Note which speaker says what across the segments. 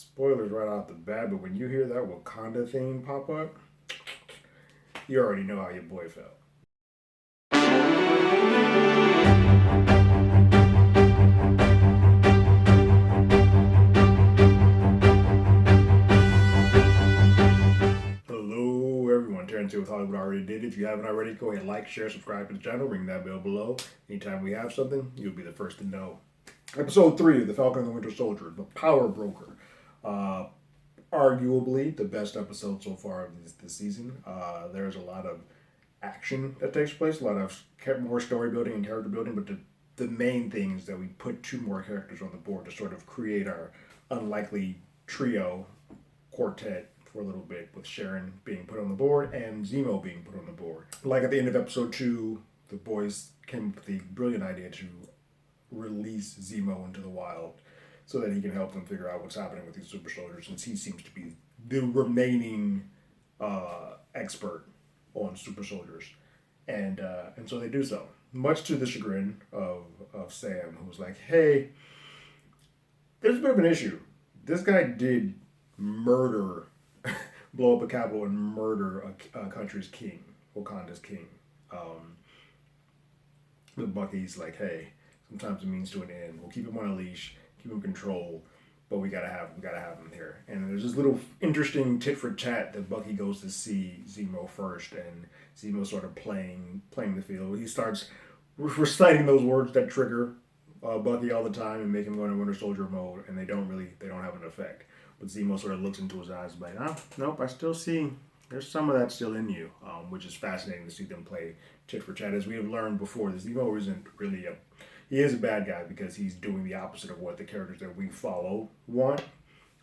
Speaker 1: Spoilers right off the bat, but when you hear that Wakanda theme pop up, you already know how your boy felt. Hello, everyone. Terrence here with Hollywood Already Did. If you haven't already, go ahead, like, share, subscribe to the channel, ring that bell below. Anytime we have something, you'll be the first to know. Episode 3 of The Falcon and the Winter Soldier, The Power Broker. Uh, Arguably the best episode so far of this season. There's a lot of action that takes place, a lot of more story building and character building, but the main thing is that we put 2 more characters on the board to sort of create our unlikely trio quartet for a little bit, with Sharon being put on the board and Zemo being put on the board. Like at the end of episode 2, the boys came up with the brilliant idea to release Zemo into the wild so that he can help them figure out what's happening with these super soldiers, since he seems to be the remaining expert on super soldiers. And so they do so, much to the chagrin of Sam, who was like, hey, there's a bit of an issue. This guy did murder, blow up a capital and murder a country's king, Wakanda's king. But Bucky's like, hey, sometimes it means to an end. We'll keep him on a leash, keep him in control, but we gotta have him here. And there's this little interesting tit for tat that Bucky goes to see Zemo first, and Zemo sort of playing the field. He starts reciting those words that trigger Bucky all the time and make him go into Winter Soldier mode, and they don't have an effect. But Zemo sort of looks into his eyes like, nope, I still see there's some of that still in you, which is fascinating to see them play tit for tat. As we have learned before, this Zemo isn't really he is a bad guy because he's doing the opposite of what the characters that we follow want.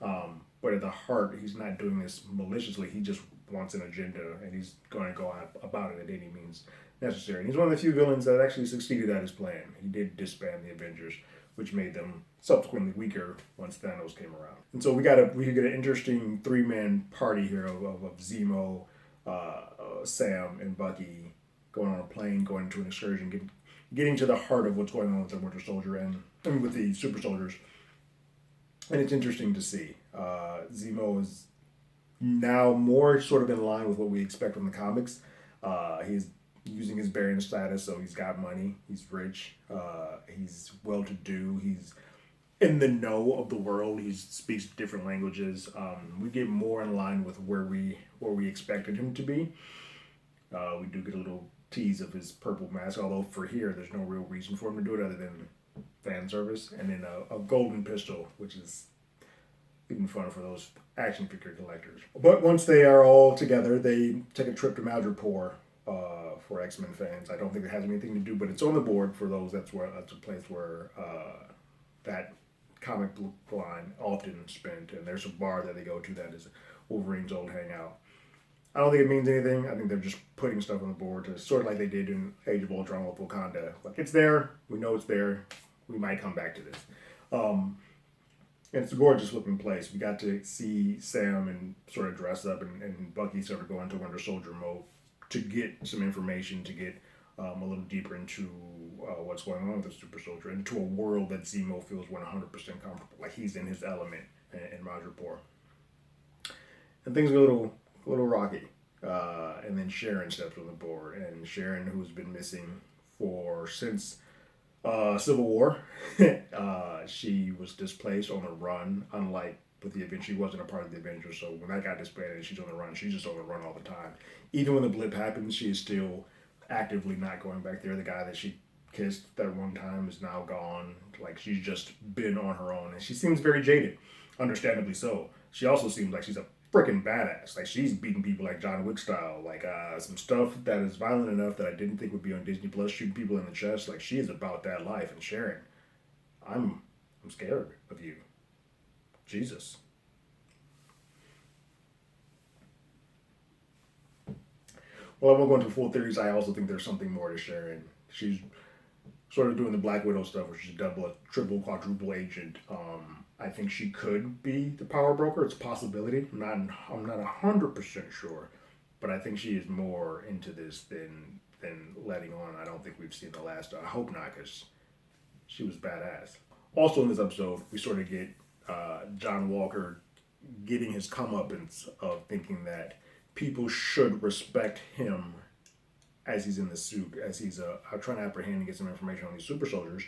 Speaker 1: But at the heart, he's not doing this maliciously. He just wants an agenda, and he's going to go about it at any means necessary. And he's one of the few villains that actually succeeded at his plan. He did disband the Avengers, which made them subsequently weaker once Thanos came around. And so we get an interesting 3-man party here of Zemo, Sam, and Bucky going on a plane, going into an excursion, getting to the heart of what's going on with the Winter Soldier and with the super soldiers. And it's interesting to see. Zemo is now more sort of in line with what we expect from the comics. He's using his Baron status, so he's got money, he's rich, he's well-to-do, he's in the know of the world, he speaks different languages. We get more in line with where we expected him to be. We do get a little tease of his purple mask, although for here there's no real reason for him to do it other than fan service, and then a golden pistol, which is even fun for those action figure collectors. But once they are all together, they take a trip to Madripoor for X-Men fans. I don't think it has anything to do, but it's on the board for those. That's a place where that comic book line often spent, and there's a bar that they go to that is Wolverine's old hangout. I don't think it means anything. I think they're just putting stuff on the board to sort of like they did in Age of Ultron with Wakanda. Like, it's there. We know it's there. We might come back to this. And it's a gorgeous looking place. We got to see Sam and sort of dress up, and Bucky sort of go into Winter Soldier mode to get some information, to get a little deeper into what's going on with the Super Soldier, into a world that Zemo feels 100% comfortable, like he's in his element in Madripoor. And things are a little rocky. And then Sharon steps on the board, and Sharon, who's been missing since Civil War, she was displaced on the run. Unlike with the Avengers, she wasn't a part of the Avengers, so when that got disbanded, she's on the run. She's just on the run all the time. Even when the blip happens, she is still actively not going back there. The guy that she kissed that one time is now gone. Like, she's just been on her own, and she seems very jaded, understandably so. She also seems like she's a freaking badass. Like, she's beating people like John Wick style. Like, some stuff that is violent enough that I didn't think would be on Disney Plus, shooting people in the chest. Like, she is about that life. And Sharon, I'm scared of you. Jesus. Well, I won't go into full theories. I also think there's something more to Sharon. She's sort of doing the Black Widow stuff, where she's a double, triple, quadruple agent. I think she could be the power broker. It's a possibility. I'm not 100% sure, but I think she is more into this than letting on. I don't think we've seen the last. I hope not, because she was badass. Also in this episode, we sort of get John Walker getting his comeuppance of thinking that people should respect him as he's in the suit, as he's trying to apprehend and get some information on these super soldiers.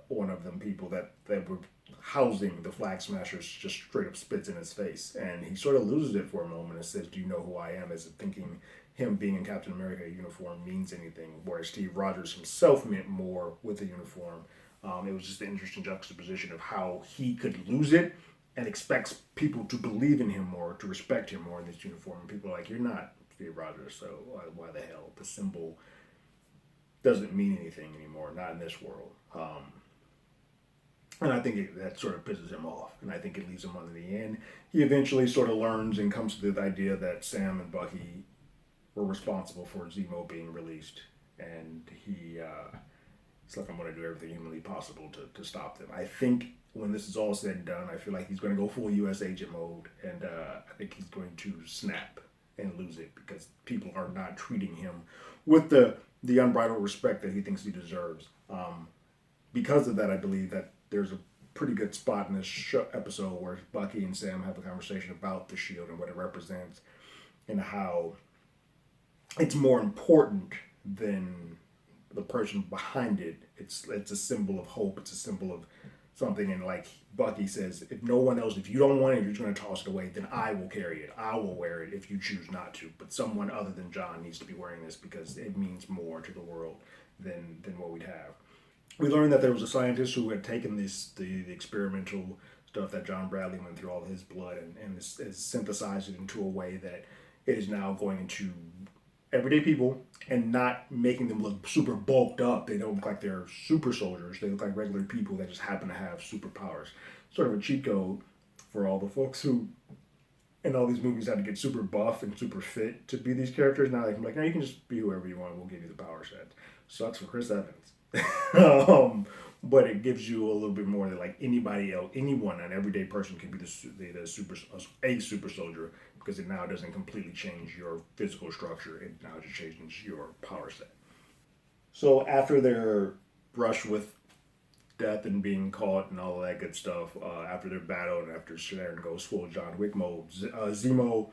Speaker 1: One of them people that were housing the Flag Smashers just straight up spits in his face, and he sort of loses it for a moment and says, "Do you know who I am?" As if thinking him being in Captain America uniform means anything, whereas Steve Rogers himself meant more with the uniform. It was just an interesting juxtaposition of how he could lose it and expects people to believe in him more, to respect him more in this uniform. And people are like, "You're not Steve Rogers, so why the hell? The symbol doesn't mean anything anymore, not in this world." And I think that sort of pisses him off. And I think it leaves him on the end. He eventually sort of learns and comes to the idea that Sam and Bucky were responsible for Zemo being released. And it's like, I'm going to do everything humanly possible to stop them. I think when this is all said and done, I feel like he's going to go full U.S. agent mode. And I think he's going to snap and lose it because people are not treating him with the unbridled respect that he thinks he deserves. Because of that, I believe that there's a pretty good spot in this episode where Bucky and Sam have a conversation about the shield and what it represents and how it's more important than the person behind it. It's a symbol of hope. It's a symbol of something. And like Bucky says, if no one else, if you don't want it, you're just going to toss it away, then I will carry it. I will wear it if you choose not to. But someone other than John needs to be wearing this because it means more to the world than what we'd have. We learned that there was a scientist who had taken the experimental stuff that John Bradley went through, all of his blood, and has synthesized it into a way that it is now going into everyday people and not making them look super bulked up. They don't look like they're super soldiers. They look like regular people that just happen to have superpowers. Sort of a cheat code for all the folks who in all these movies had to get super buff and super fit to be these characters. Now they can be like, no, you can just be whoever you want. We'll give you the power set. Sucks for Chris Evans. But it gives you a little bit more that like anybody else, anyone, an everyday person can be a super soldier because it now doesn't completely change your physical structure. It now just changes your power set. So after their brush with death and being caught and all of that good stuff, after their battle and after Sharon goes full John Wick mode, Zemo,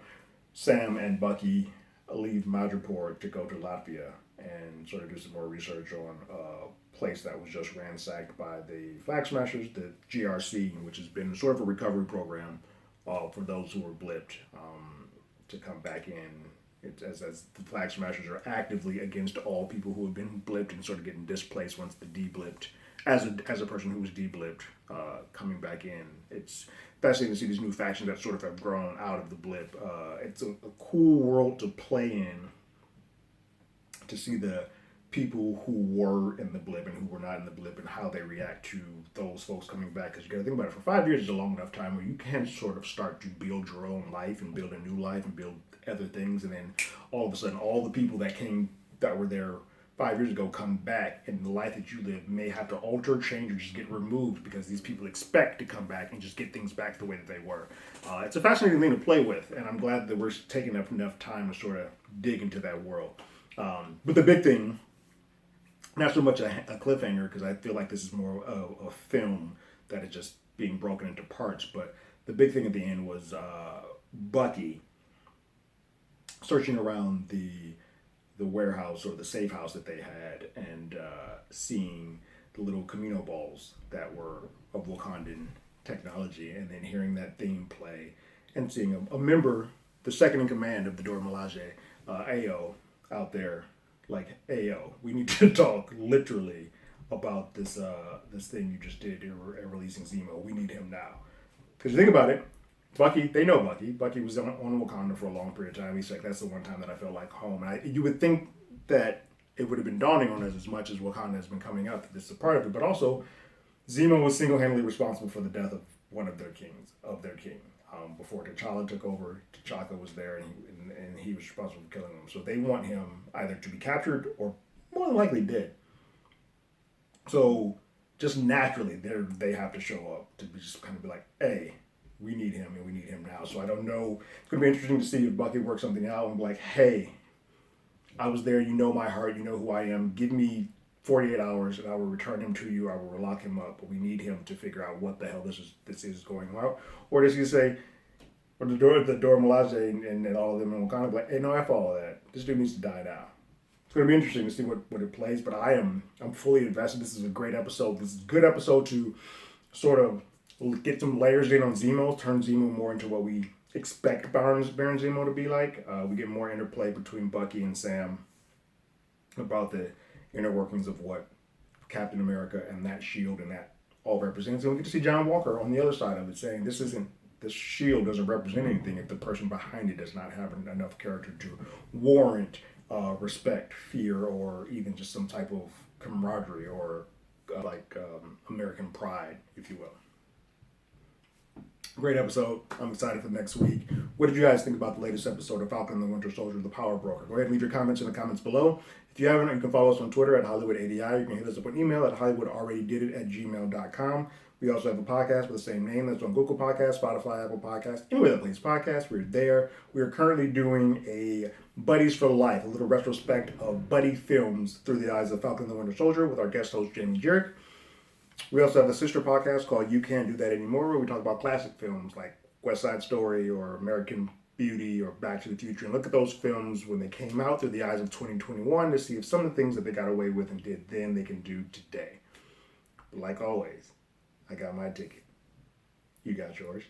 Speaker 1: Sam, and Bucky leave Madripoor to go to Latvia and sort of do some more research on a place that was just ransacked by the Flag Smashers, the GRC, which has been sort of a recovery program for those who were blipped to come back in. As the Flag Smashers are actively against all people who have been blipped and sort of getting displaced once the de-blipped, as a person who was de-blipped, coming back in. It's fascinating to see these new factions that sort of have grown out of the blip. It's a cool world to play in, to see the people who were in the blip and who were not in the blip and how they react to those folks coming back. Because you got to think about it, for 5 years is a long enough time where you can sort of start to build your own life and build a new life and build other things, and then all of a sudden all the people that were there 5 years ago come back, and the life that you live may have to alter, change, or just get removed because these people expect to come back and just get things back the way that they were. It's a fascinating thing to play with, and I'm glad that we're taking up enough time to sort of dig into that world. But the big thing, not so much a cliffhanger, because I feel like this is more a film that is just being broken into parts, but the big thing at the end was Bucky searching around the warehouse or the safe house that they had and seeing the little Camino balls that were of Wakandan technology, and then hearing that theme play and seeing a member, the second in command of the Dora Milaje, Ao, out there like, Ao, we need to talk literally about this thing you just did in releasing Zemo. We need him now. Because you think about it, Bucky, they know Bucky. Bucky was on Wakanda for a long period of time. He's like, that's the one time that I felt like home. And you would think that it would have been dawning on us as much as Wakanda has been coming out that this is a part of it. But also, Zemo was single-handedly responsible for the death of one of their kings, before T'Challa took over, T'Chaka was there, and he was responsible for killing them. So they want him either to be captured or more than likely dead. So just naturally, they have to show up to just kind of be like, hey, we need him, and we need him now. So I don't know. It's going to be interesting to see if Bucky works something out and be like, hey, I was there. You know my heart. You know who I am. Give me 48 hours, and I will return him to you. I will lock him up, but we need him to figure out what the hell this is going on. Or does he say, or the Dora Milaje and all of them in Wakanda, like, hey, no, F all of that. This dude needs to die now. It's going to be interesting to see what it plays, but I'm fully invested. This is a great episode. This is a good episode to sort of get some layers in on Zemo, turn Zemo more into what we expect Baron Zemo to be like. We get more interplay between Bucky and Sam about the inner workings of what Captain America and that shield and that all represents. And we get to see John Walker on the other side of it saying this shield doesn't represent anything if the person behind it does not have enough character to warrant respect, fear, or even just some type of camaraderie or American pride, if you will. Great episode. I'm excited for next week. What did you guys think about the latest episode of Falcon and the Winter Soldier, The Power Broker? Go ahead and leave your comments in the comments below. If you haven't, you can follow us on Twitter at HollywoodADI. You can hit us up on email at HollywoodAlreadyDidIt@gmail.com. We also have a podcast with the same name that's on Google Podcasts, Spotify, Apple Podcasts, anywhere that plays podcasts. We're there. We are currently doing a Buddies for Life, a little retrospect of buddy films through the eyes of Falcon and the Winter Soldier with our guest host, Jamie Jerick. We also have a sister podcast called You Can't Do That Anymore, where we talk about classic films like West Side Story or American Beauty or Back to the Future, and look at those films when they came out through the eyes of 2021 to see if some of the things that they got away with and did then they can do today. But like always, I got my ticket. You got yours.